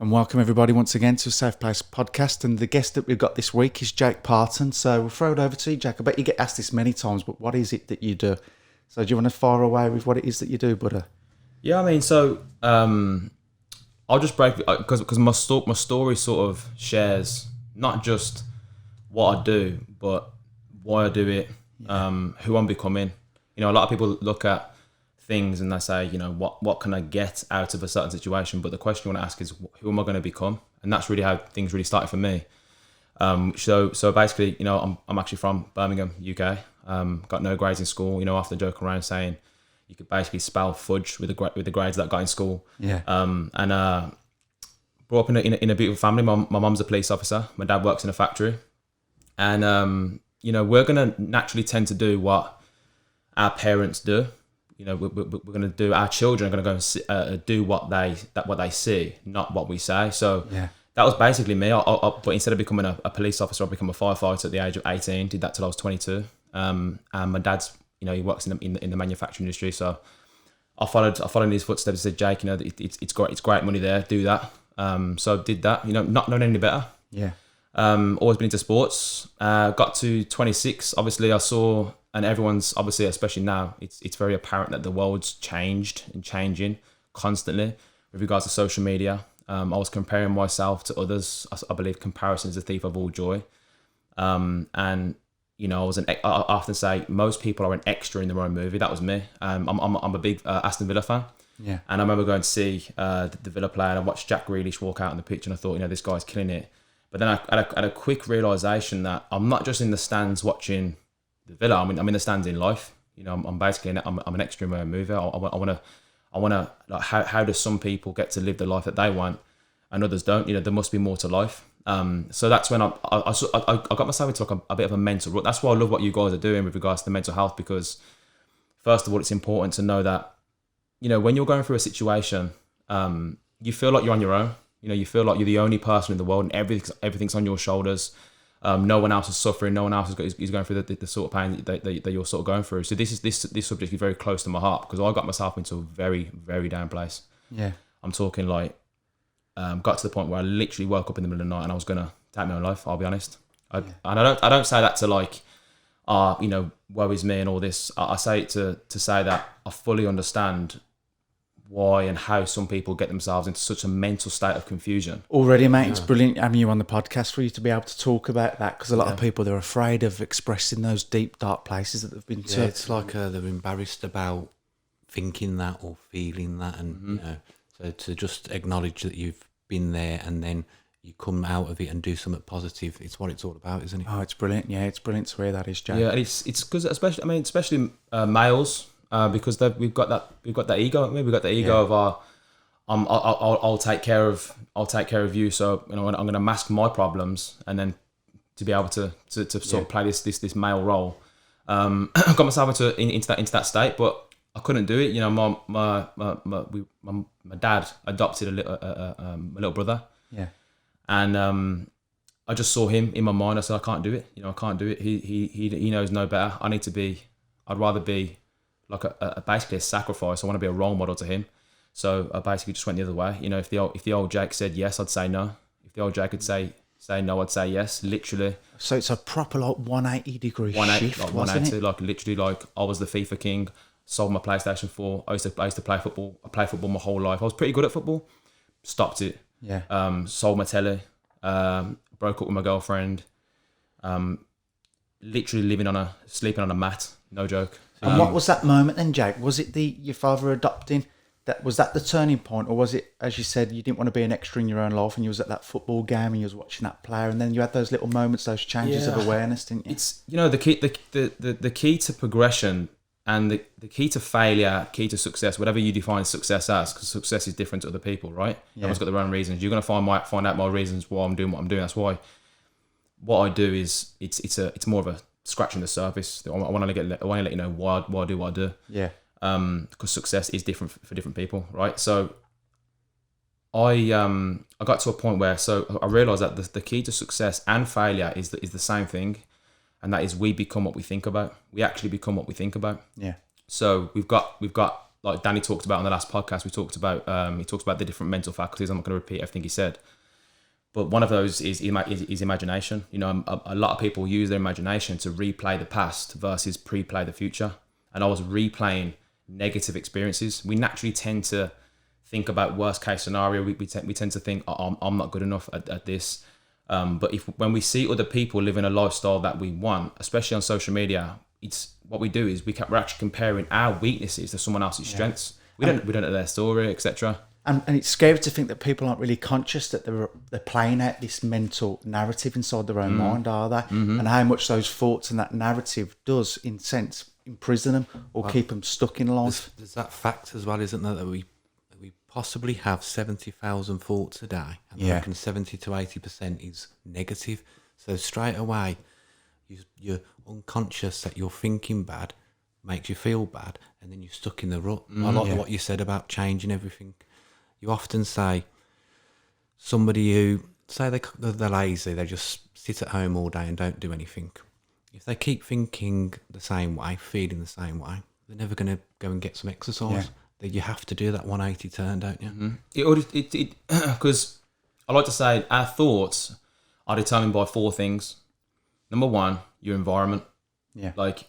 And welcome everybody once again to a Safe Place podcast. And the guest that we've got this week is Jake Parton. So we'll throw it over to you, Jake. I bet you get asked this many times, but what is it that you do? So do you want to fire away with what it is that you do, buddy? Yeah, I mean, so I'll just break because my story sort of shares not just what I do, but why I do it, who I'm becoming. You know, a lot of people look at things and they say, you know, what can I get out of a certain situation? But the question you want to ask is, who am I going to become? And that's really how things really started for me. So basically, you know, I'm actually from Birmingham, UK. Got no grades in school. You know, after joking around saying you could basically spell fudge with the grades that I got in school. Yeah. And grew up in a beautiful family. My mum's a police officer. My dad works in a factory. And you know, we're gonna naturally tend to do what our parents do. You know, we're going to do. Our children are going to go and do what they see, not what we say. So that was basically me. But instead of becoming a police officer, I became a firefighter at the age of 18. Did that till I was 22. And my dad's, you know, he works in the manufacturing industry. So I followed in his footsteps. And said, Jake, you know, it's great money there. Do that. So I did that. You know, not knowing any better. Yeah. Always been into sports. Got to 26. Obviously, I saw. And everyone's obviously, especially now, it's very apparent that the world's changed and changing constantly with regards to social media. I was comparing myself to others. I believe comparison is the thief of all joy. And you know, I often say most people are an extra in their own movie. That was me. I'm a big Aston Villa fan. Yeah. And I remember going to see the Villa player, and I watched Jack Grealish walk out on the pitch, and I thought, you know, this guy's killing it. But then I had a quick realization that I'm not just in the stands watching the Villa. I'm in the stands in life. You know, I'm basically I'm an extra in my own movie. I want to like how do some people get to live the life that they want and others don't? You know, there must be more to life. So that's when I got myself into like a bit of a mental rut. That's why I love what you guys are doing with regards to the mental health, because first of all, it's important to know that, you know, when you're going through a situation, you feel like you're on your own. You know, you feel like you're the only person in the world and everything's on your shoulders. No one else is suffering. No one else is going through the sort of pain that you're sort of going through. So this subject is very close to my heart because I got myself into a very, very down place. Yeah, I'm talking like got to the point where I literally woke up in the middle of the night and I was gonna take my own life. I'll be honest. And I don't say that to like, you know, woe is me and all this. I say it to say that I fully understand why and how some people get themselves into such a mental state of confusion. Already, mate, it's brilliant having you on the podcast for you to be able to talk about that, because a lot of people, they're afraid of expressing those deep, dark places that they've been to. Yeah, it's like they're embarrassed about thinking that or feeling that, and you know, so to just acknowledge that you've been there and then you come out of it and do something positive, it's what it's all about, isn't it? Oh, it's brilliant. Yeah, it's brilliant to hear that, is, Jack. Yeah, and it's because especially males. Because we've got that ego, haven't we? We've got the ego of I'll take care of you. So, you know, I'm going to mask my problems, and then to be able to sort of play this male role. I got myself into that state, but I couldn't do it. You know, my dad adopted a little brother. Yeah. And I just saw him in my mind. I said, I can't do it. You know, I can't do it. He knows no better. I'd rather be like basically a sacrifice. I want to be a role model to him. So I basically just went the other way. You know, if the old Jake said yes, I'd say no. If the old Jake could say no, I'd say yes. Literally. So it's a proper like 180 degree shift, like wasn't 180, it? like literally, like I was the FIFA king. Sold my PlayStation 4. I used to play football. I played football my whole life. I was pretty good at football. Stopped it. Yeah. Sold my telly. Broke up with my girlfriend. Literally sleeping on a mat. No joke. And what was that moment then, Jake? Was it your father adopting? Was that the turning point, or was it, as you said, you didn't want to be an extra in your own life, and you was at that football game and you was watching that player, and then you had those little moments, those changes of awareness, didn't you? It's, you know, the key to progression and the key to failure, key to success, whatever you define success as, because success is different to other people, right? Yeah. Everyone's got their own reasons. You're going to find out my reasons why I'm doing what I'm doing. That's why what I do is it's more of a scratching the surface. I want to let you know why I do what I do. Yeah. Because success is different for different people, right? So I got to a point where I realized that the key to success and failure is the same thing, and that is we become what we think about. We actually become what we think about. Yeah. So we've got like Danny talked about on the last podcast, he talked about the different mental faculties. I'm not going to repeat everything he said, but one of those is imagination. You know, a lot of people use their imagination to replay the past versus pre-play the future. And I was replaying negative experiences. We naturally tend to think about worst case scenario. We tend to think, I'm not good enough at this. But when we see other people living a lifestyle that we want, especially on social media, it's what we do is we're actually comparing our weaknesses to someone else's strengths. We don't know their story, etc. And it's scary to think that people aren't really conscious that they're playing out this mental narrative inside their own mind, are they? And how much those thoughts and that narrative does, in sense, imprison them or keep them stuck in life. There's that fact as well, isn't there, that we possibly have 70,000 thoughts a day, and I reckon 70 to 80% is negative. So straight away, you're unconscious that you're thinking bad, makes you feel bad, and then you're stuck in the rut. I like what you said about changing everything. You often say somebody who, say they're lazy, they just sit at home all day and don't do anything. If they keep thinking the same way, feeling the same way, they're never going to go and get some exercise. You have to do that 180 turn, don't you? Because I like to say our thoughts are determined by 4 things. Number 1, your environment. Yeah. Like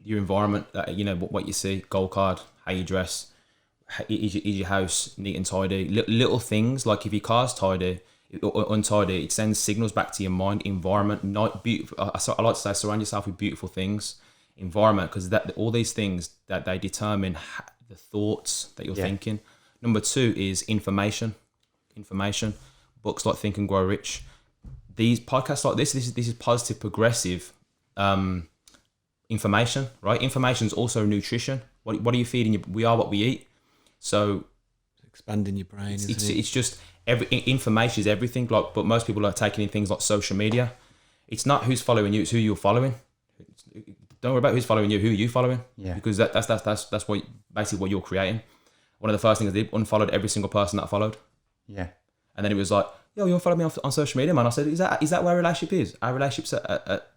your environment, you know, what you see, gold card, how you dress, is your house neat and tidy? Little things, like if your car's tidy or untidy, it sends signals back to your mind. Environment, not beautiful. I like to say surround yourself with beautiful things. Environment, because all these things that they determine the thoughts that you're thinking. Number 2 is information. Books like Think and Grow Rich. These podcasts like this is positive, progressive information, right? Information is also nutrition. What are you feeding? We are what we eat. So expanding your brain. It's just information is everything. Like, but most people are taking in things like social media. It's not who's following you; it's who you're following. Don't worry about who's following you. Who are you following? Yeah. Because that's what basically what you're creating. One of the first things I did, unfollowed every single person that I followed. Yeah. And then it was like, yo, you want to follow me on social media, man? I said, is that where a relationship is? Our relationship's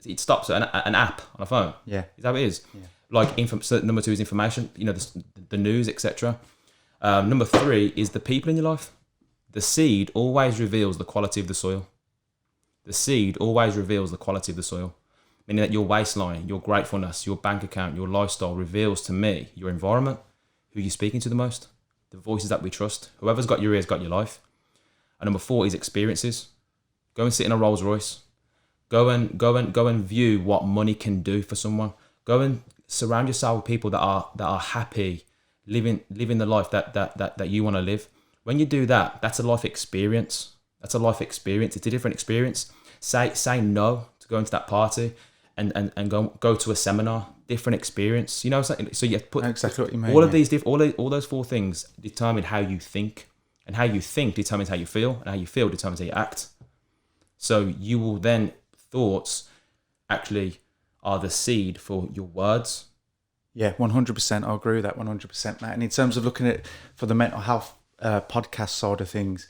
it stops at an app on a phone. Yeah. Is that what it is? Yeah. Like, so number 2 is information, you know, the news, etc. Number 3 is the people in your life. The seed always reveals the quality of the soil. The seed always reveals the quality of the soil. Meaning that your waistline, your gratefulness, your bank account, your lifestyle reveals to me your environment, who you're speaking to the most, the voices that we trust. Whoever's got your ears got your life. And number 4 is experiences. Go and sit in a Rolls Royce. Go and view what money can do for someone. Go and surround yourself with people that are happy, living the life that you want to live. When you do that, that's a life experience. It's a different experience. Say no to going to that party and go to a seminar. Different experience. You know, so you have to put exactly what you mean. All those 4 things determine how you think. And how you think determines how you feel, and how you feel determines how you act. So you will then, thoughts actually are the seed for your words. Yeah, 100%. I agree with that 100%, Matt. And in terms of looking at for the mental health podcast side of things,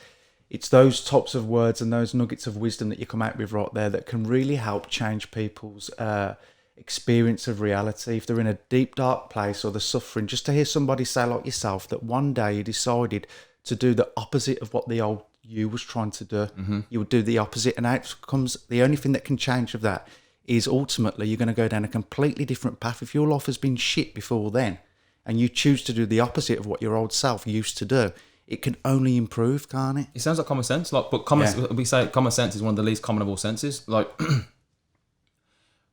it's those types of words and those nuggets of wisdom that you come out with right there that can really help change people's experience of reality. If they're in a deep, dark place or they're suffering, just to hear somebody say like yourself that one day you decided to do the opposite of what the old you was trying to do. You would do the opposite, and out comes the only thing that can change of that is ultimately you're going to go down a completely different path. If your life has been shit before then and you choose to do the opposite of what your old self used to do, it can only improve, can't it? It sounds like common sense, we say common sense is one of the least common of all senses. Like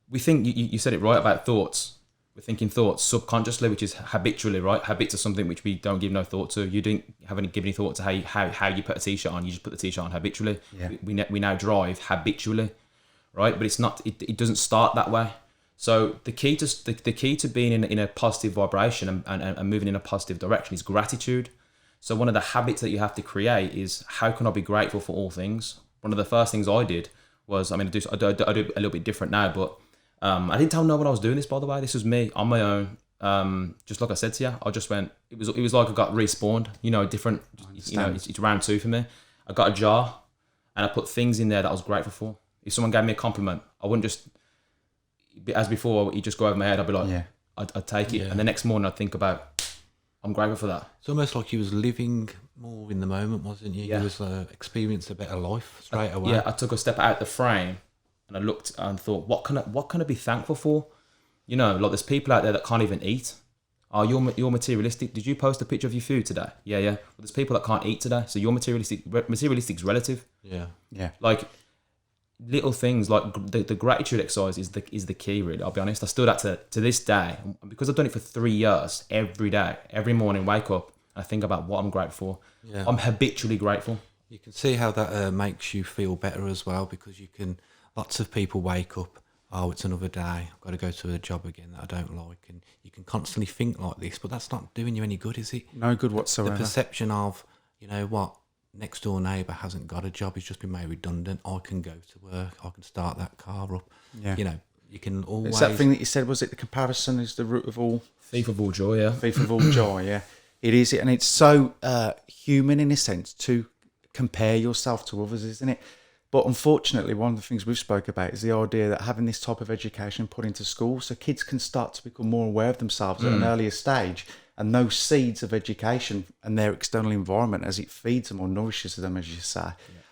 we think you said it right about thoughts. We're thinking thoughts subconsciously, which is habitually, right? Habits are something which we don't give no thought to. You didn't give any thought to how you put a t-shirt on. You just put the t-shirt on habitually. Yeah. We now drive habitually, right? But it's not. It doesn't start that way. So the key to being in a positive vibration and moving in a positive direction is gratitude. So one of the habits that you have to create is, how can I be grateful for all things? One of the first things I did was, I do a little bit different now, but I didn't tell no one I was doing this, by the way. This was me on my own. Just like I said to you, I just went, it was like I got respawned, different, it's round 2 for me. I got a jar and I put things in there that I was grateful for. If someone gave me a compliment, I wouldn't just, as before, you just go over my head. I'd be like, I'd take it. Yeah. And the next morning I'd think about I'm grateful for that. It's almost like you was living more in the moment, wasn't you? Yeah. You was experienced a better life straight away. Yeah, I took a step out the frame and I looked and thought, what can I be thankful for? You know, like there's people out there that can't even eat. Oh, you're materialistic. Did you post a picture of your food today? Yeah. Well, there's people that can't eat today, so you're materialistic. Materialistic's relative. Yeah. Like little things like the gratitude exercise is the key. Really, I'll be honest. I still that to this day, and because I've done it for 3 years. Every day, every morning, wake up, and I think about what I'm grateful for. Yeah. I'm habitually grateful. You can see how that makes you feel better as well, because you can. Lots of people wake up. Oh, it's another day. I've got to go to a job again that I don't like, and you can constantly think like this, but that's not doing you any good, is it? No good whatsoever. The perception of, you know what, next door neighbour hasn't got a job, he's just been made redundant. I can go to work. I can start that car up. Yeah. You know, you can always. It's that thing that you said. Was it the comparison is the root of all? Thief of all joy. Yeah. Thief of all joy. Yeah, it is, and it's so human in a sense to compare yourself to others, isn't it? But unfortunately, one of the things we've spoke about is the idea that having this type of education put into school, so kids can start to become more aware of themselves at an earlier stage, and those seeds of education and their external environment, as it feeds them or nourishes them, as you say,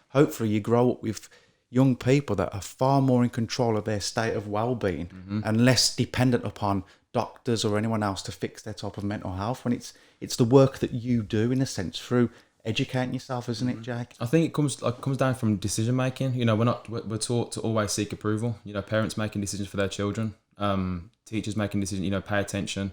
hopefully you grow up with young people that are far more in control of their state of well-being and less dependent upon doctors or anyone else to fix their type of mental health. When it's the work that you do, in a sense, through educating yourself, isn't it, Jake? I think it comes down from decision making. You know, we're taught to always seek approval. You know, parents making decisions for their children, teachers making decisions. You know, pay attention.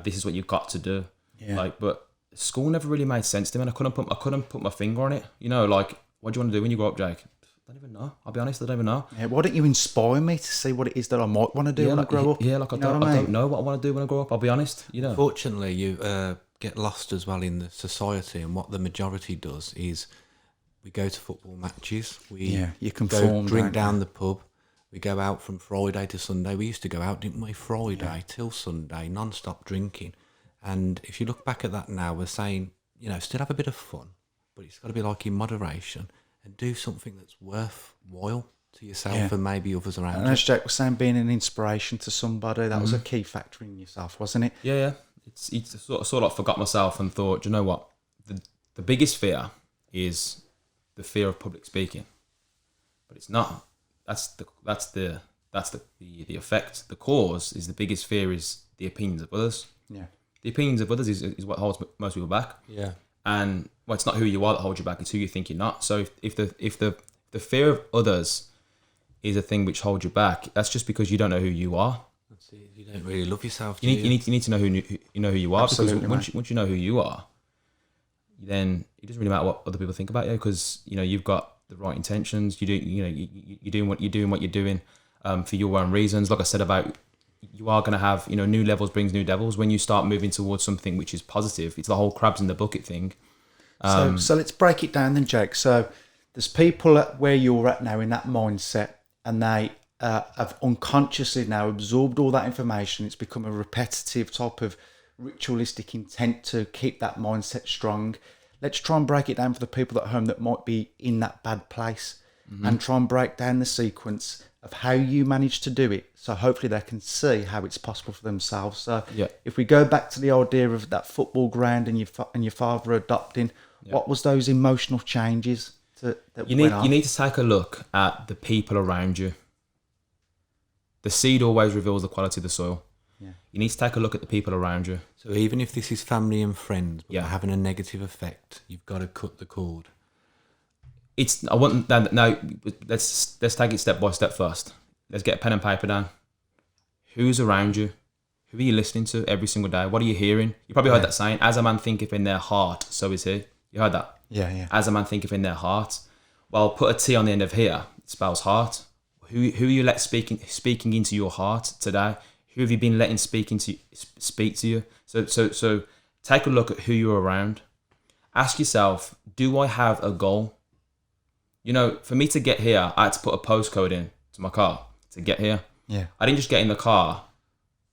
This is what you've got to do. Yeah. Like, but school never really made sense to me, and I couldn't put my finger on it. You know, like, what do you want to do when you grow up, Jake? I don't even know. I'll be honest, I don't even know. Yeah, why don't you inspire me to see what it is that I might want to do when I grow up? Yeah, like I don't know what I want to do when I grow up. I'll be honest. You know. Fortunately, you get lost as well in the society, and what the majority does is we go to football matches, we you conform, go drink down the pub, we go out from Friday to Sunday. We used to go out, didn't we, Friday till Sunday, non-stop drinking. And if you look back at that now, we're saying, you know, still have a bit of fun, but it's got to be like in moderation, and do something that's worthwhile to yourself and maybe others around and you. as Jake was saying, being an inspiration to somebody, that was a key factor in yourself, wasn't it? Yeah. It's sort of forgot myself and thought, do you know what? The biggest fear is the fear of public speaking, but it's not. That's the effect. The cause is the biggest fear is the opinions of others. Yeah. The opinions of others is what holds most people back. Yeah. And well, it's not who you are that holds you back; it's who you think you're not. So if the fear of others is a thing which holds you back, that's just because you don't know who you are. You don't really love yourself. You need to know who you are. Absolutely, because once you know who you are, then it doesn't really matter what other people think about you, because you know you've got the right intentions. You're doing what you're doing for your own reasons. Like I said about, you are going to have, you know, new levels brings new devils. When you start moving towards something which is positive, it's the whole crabs in the bucket thing. So let's break it down then, Jake. So there's people at where you're at now in that mindset, and they have unconsciously now absorbed all that information. It's become a repetitive type of ritualistic intent to keep that mindset strong. Let's try and break it down for the people at home that might be in that bad place, and try and break down the sequence of how you managed to do it, so hopefully they can see how it's possible for themselves. So if we go back to the idea of that football ground and your father adopting, what was those emotional changes that you need to take a look at the people around you. The seed always reveals the quality of the soil. Yeah. You need to take a look at the people around you. So even if this is family and friends, but having a negative effect, you've got to cut the cord. Now let's take it step by step first. Let's get a pen and paper down. Who's around you? Who are you listening to every single day? What are you hearing? You probably heard that saying, as a man thinketh in their heart, so is he. You heard that? Yeah. As a man thinketh in their heart. Well, put a T on the end of here. It spells heart. Who are you let speaking into your heart today? Who have you been letting speak to you? So take a look at who you're around. Ask yourself, do I have a goal? You know, for me to get here, I had to put a postcode in to my car to get here. Yeah. I didn't just get in the car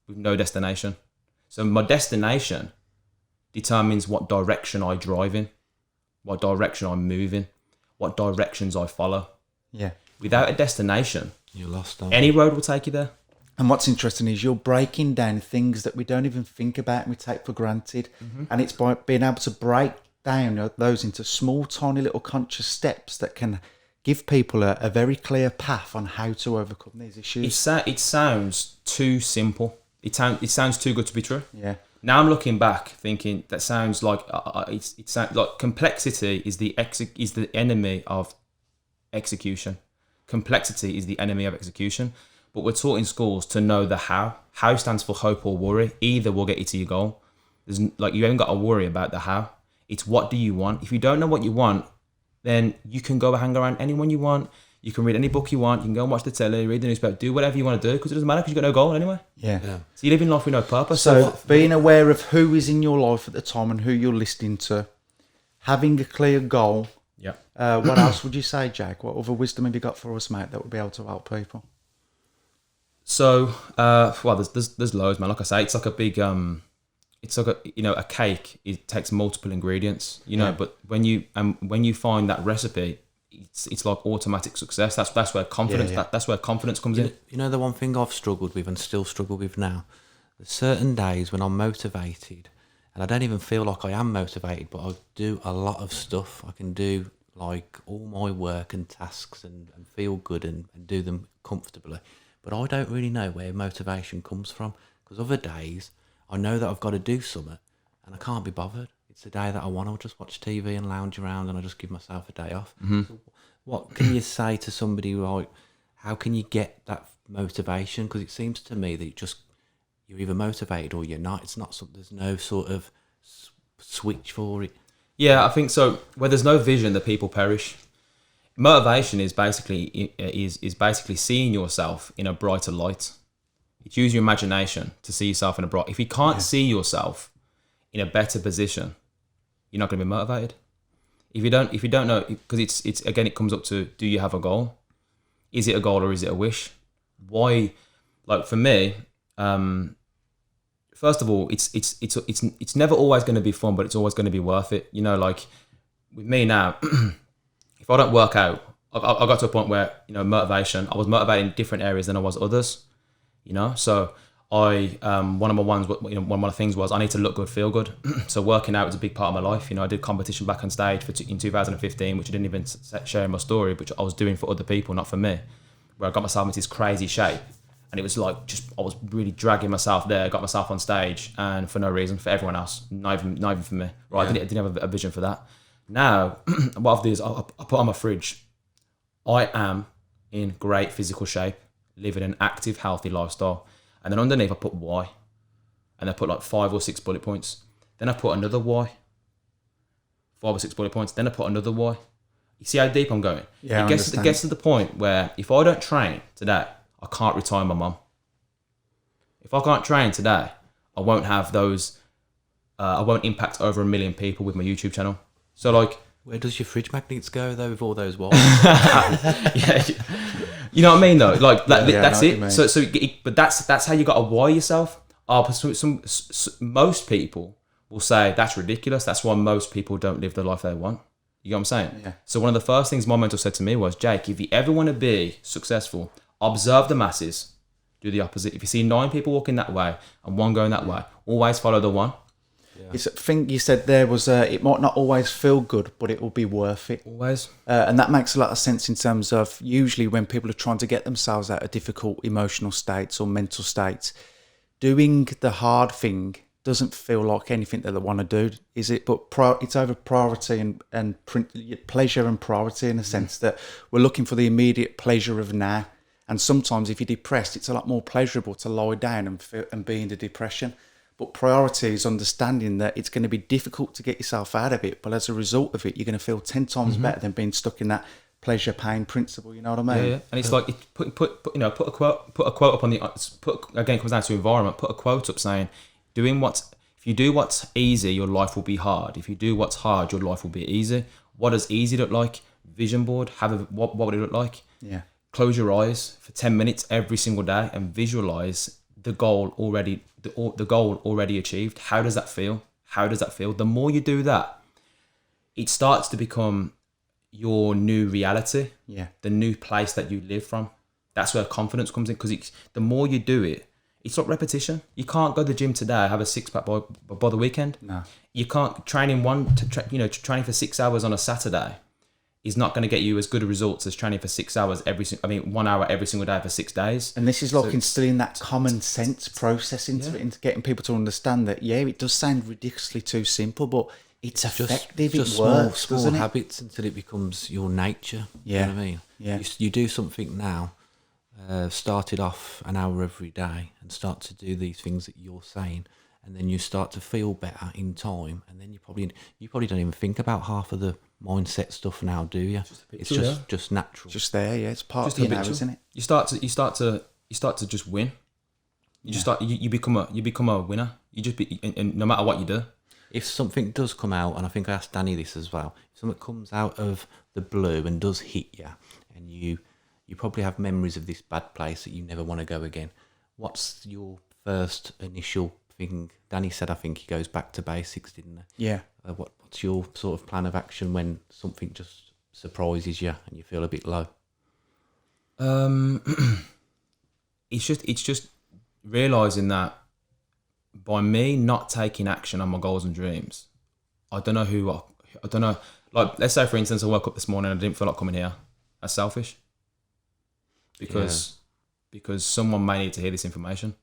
with no destination. So my destination determines what direction I drive in, what direction I'm moving, what directions I follow. Yeah. Without a destination, you're lost. Any road will take you there. And what's interesting is you're breaking down things that we don't even think about and we take for granted. And it's by being able to break down those into small, tiny little conscious steps that can give people a very clear path on how to overcome these issues. It sounds too simple. It sounds too good to be true. Yeah. Now I'm looking back, thinking that sounds like it sounds like complexity is the enemy of execution. Complexity is the enemy of execution. But we're taught in schools to know the how. How stands for hope or worry. Either will get you to your goal. There's like you haven't got to worry about the how. It's what do you want. If you don't know what you want, then you can go hang around anyone you want. You can read any book you want. You can go and watch the telly, read the newspaper, do whatever you want to do because it doesn't matter because you've got no goal anyway. Yeah. So you're living life with no purpose. So being aware of who is in your life at the time and who you're listening to, having a clear goal. Yeah. What else would you say, Jake? What other wisdom have you got for us, mate, that would be able to help people? So, well, there's loads, man. Like I say, it's like a big, it's like a cake. It takes multiple ingredients, but when you find that recipe, it's like automatic success. That's where confidence. That's where confidence comes in. You know, the one thing I've struggled with and still struggle with now. There's certain days when I'm motivated, and I don't even feel like I am motivated, but I do a lot of stuff. I can do like all my work and tasks and feel good and do them comfortably. But I don't really know where motivation comes from because other days I know that I've got to do something and I can't be bothered. It's a day that I want to just watch TV and lounge around and I just give myself a day off. So what can you say to somebody like, how can you get that motivation? Because it seems to me that you're either motivated or you're not. It's not something, there's no sort of switch for it. Yeah, I think so. Where there's no vision, the people perish. Motivation is basically seeing yourself in a brighter light. It's use your imagination to see yourself in a bright. If you can't see yourself in a better position, you're not going to be motivated. If you don't know, because it's again, it comes up to, do you have a goal? Is it a goal or is it a wish? Why? Like for me, first of all, it's never always going to be fun, but it's always going to be worth it. Like with me now. If I don't work out, I got to a point where, motivation, I was motivated in different areas than I was others, So one of my things was I need to look good, feel good. So working out was a big part of my life. I did competition back on stage in 2015, which I didn't even share in my story, which I was doing for other people, not for me, where I got myself into this crazy shape. And it was like, I was really dragging myself there, got myself on stage and for no reason, for everyone else, not even for me, right? Yeah. I didn't have a vision for that. Now, what I've done is I put on my fridge, I am in great physical shape, living an active, healthy lifestyle. And then underneath I put why. And I put like 5 or 6 bullet points. Then I put another why. 5 or 6 bullet points. Then I put another why. You see how deep I'm going? Yeah, it gets to the point where if I don't train today, I can't retire my mum. If I can't train today, I won't have those, I won't impact over 1 million people with my YouTube channel. So like, where does your fridge magnets go though with all those walls? Yeah, you know what I mean though. Like that's it. So but that's how you got to wire yourself. Most people will say that's ridiculous. That's why most people don't live the life they want. You know what I'm saying? Yeah. So one of the first things my mentor said to me was, Jake, if you ever want to be successful, observe the masses. Do the opposite. If you see 9 people walking that way and 1 going that way, always follow the 1. Yeah. I think you said there was it might not always feel good, but it will be worth it. Always. And that makes a lot of sense in terms of usually when people are trying to get themselves out of difficult emotional states or mental states, doing the hard thing doesn't feel like anything that they want to do, is it? But it's over priority and pleasure and priority in a sense that we're looking for the immediate pleasure of now. And sometimes if you're depressed, it's a lot more pleasurable to lie down and be in the depression. But priority is understanding that it's going to be difficult to get yourself out of it, but as a result of it, you're going to feel 10 times better than being stuck in that pleasure pain principle. You know what I mean? Yeah. And it's like put a quote up on the again, it comes down to environment. Put a quote up saying, if you do what's easy, your life will be hard. If you do what's hard, your life will be easy. What does easy look like? Vision board. What would it look like? Yeah. Close your eyes for 10 minutes every single day and visualize the goal already achieved. How does that feel? The more you do that, it starts to become your new reality. Yeah. The new place that you live from. That's where confidence comes in, because the more you do it, it's like repetition. You can't go to the gym today, have a six-pack by the weekend. No. You can't training for 6 hours on a Saturday is not going to get you as good results as training for 6 hours 1 hour every single day for 6 days. And this is like instilling that common sense process into it, into getting people to understand that, yeah, it does sound ridiculously too simple, but it's effective. It works, small habits until it becomes your nature. Yeah. You know what I mean? Yeah. You do something now, start it off an hour every day and start to do these things that you're saying, and then you start to feel better in time, and then you probably don't even think about half of the mindset stuff now, do you? It's just natural. Just there, yeah. It's part of you now, isn't it? You start to just win. You become a winner. You just be, and no matter what you do. If something does come out, and I think I asked Danny this as well, if something comes out of the blue and does hit you, and you probably have memories of this bad place that you never want to go again, what's your first initial thing? Danny said, I think he goes back to basics, didn't he? Yeah. What's your sort of plan of action when something just surprises you and you feel a bit low? It's just realising that by me not taking action on my goals and dreams, I don't know. Like, let's say for instance, I woke up this morning and I didn't feel like coming here. That's selfish. Because someone may need to hear this information.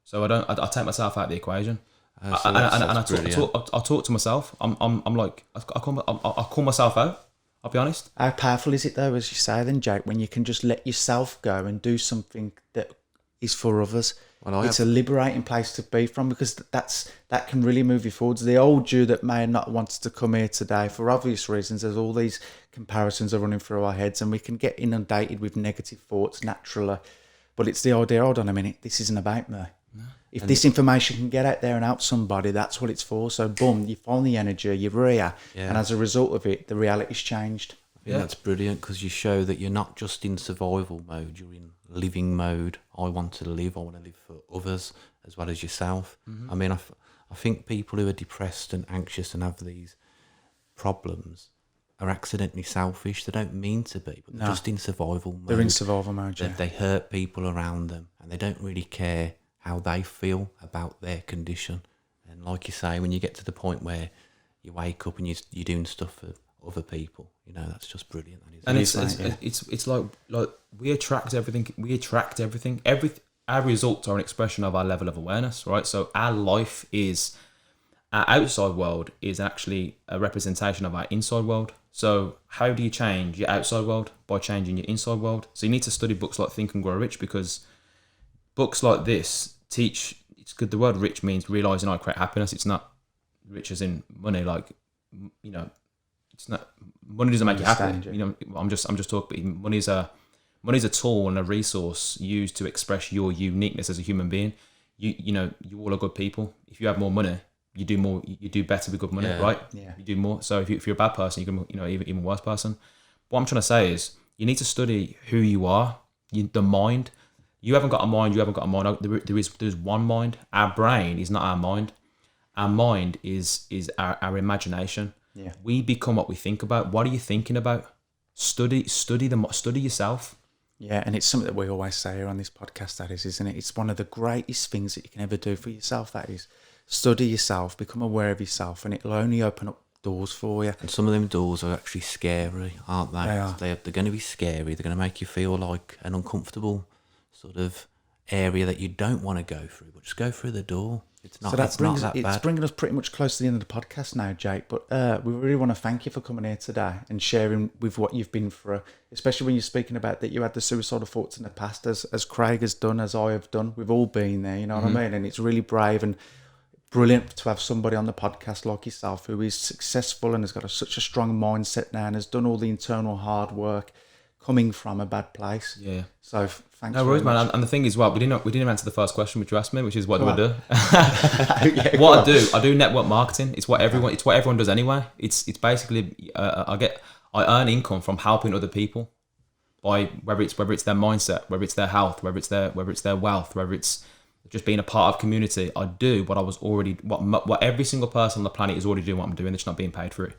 So I take myself out of the equation. I talk to myself. I'm like, I call myself out. I'll be honest. How powerful is it though, as you say then, Jake, when you can just let yourself go and do something that is for others? Well, it's a liberating place to be from, because that can really move you forwards. The old you that may not want to come here today, for obvious reasons, there's all these comparisons are running through our heads, and we can get inundated with negative thoughts naturally. But it's the idea, hold on a minute, this isn't about me. No. If this information can get out there and help somebody, that's what it's for. So boom, you find the energy, you're here, and as a result of it, the reality's changed. I think that's brilliant, because you show that you're not just in survival mode, you're in living mode. I want to live for others as well as yourself. I mean, I think people who are depressed and anxious and have these problems are accidentally selfish. They don't mean to be, but they're just in survival mode. They're in survival mode, yeah. They hurt people around them, and they don't really care how they feel about their condition. And like you say, when you get to the point where you wake up and you're doing stuff for other people, that's just brilliant. And it's like we attract everything. Our results are an expression of our level of awareness, right? So our outside world is actually a representation of our inside world. So how do you change your outside world? By changing your inside world. So you need to study books like Think and Grow Rich, because books like this teach. It's good. The word rich means realizing I create happiness. It's not rich as in money. Like, it's not, money doesn't make you happy. I'm just talking. Money's a tool and a resource used to express your uniqueness as a human being. You all are good people. If you have more money, you do more. You do better with good money, right? Yeah. You do more. So if you're a bad person, you can even worse person. What I'm trying to say is you need to study who you are. The mind. You haven't got a mind. You haven't got a mind. There's one mind. Our brain is not our mind. Our mind is our imagination. Yeah. We become what we think about. What are you thinking about? Study yourself. Yeah, and it's something that we always say here on this podcast, that is, isn't it? It's one of the greatest things that you can ever do for yourself, that is. Study yourself, become aware of yourself, and it'll only open up doors for you. And some of them doors are actually scary, aren't they? They are. They're going to be scary. They're going to make you feel like an uncomfortable sort of area that you don't want to go through, but just go through the door. It's not that bad. It's bringing us pretty much close to the end of the podcast now, Jake, but we really want to thank you for coming here today and sharing with what you've been through, especially when you're speaking about that you had the suicidal thoughts in the past, as Craig has done, as I have done. We've all been there, you know what I mean? And it's really brave and brilliant to have somebody on the podcast like yourself who is successful and has got such a strong mindset now and has done all the internal hard work coming from a bad place. Yeah. So thanks. No worries, man. And the thing is, well, we didn't answer the first question which you asked me, which is what do I do? I do network marketing. It's what everyone does anyway. It's basically I earn income from helping other people by whether it's their mindset, whether it's their health, whether it's their wealth, whether it's just being a part of community. I do what every single person on the planet is already doing what I'm doing. They're just not being paid for it.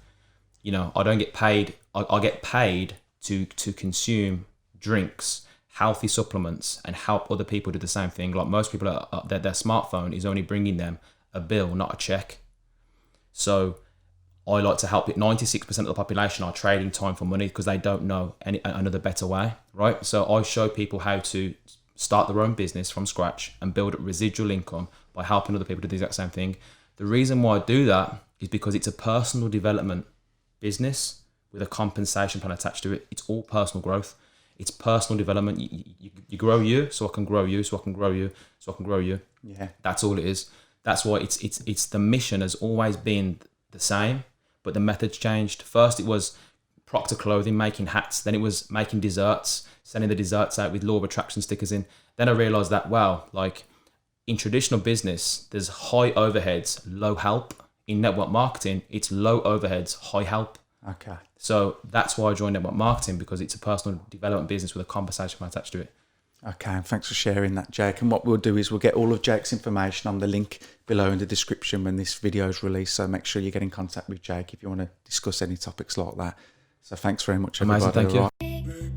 I don't get paid. I get paid to consume drinks, healthy supplements and help other people do the same thing. Like most people, their smartphone is only bringing them a bill, not a check. So I like to help it. 96% of the population are trading time for money because they don't know another better way, right? So I show people how to start their own business from scratch and build up residual income by helping other people do the exact same thing. The reason why I do that is because it's a personal development business with a compensation plan attached to it. It's all personal growth. It's personal development. You grow you, so I can grow you, so I can grow you, so I can grow you. Yeah. That's all it is. That's why it's the mission has always been the same, but the method's changed. First it was Procter clothing, making hats. Then it was making desserts, sending the desserts out with law of attraction stickers in. Then I realized that, wow, like in traditional business, there's high overheads, low help. In network marketing, it's low overheads, high help. Okay. So that's why I joined network marketing, because it's a personal development business with a compensation plan attached to it. Okay, and thanks for sharing that, Jake. And what we'll do is we'll get all of Jake's information on the link below in the description when this video is released. So make sure you get in contact with Jake if you want to discuss any topics like that. So thanks very much, everybody. Amazing, thank you. Right.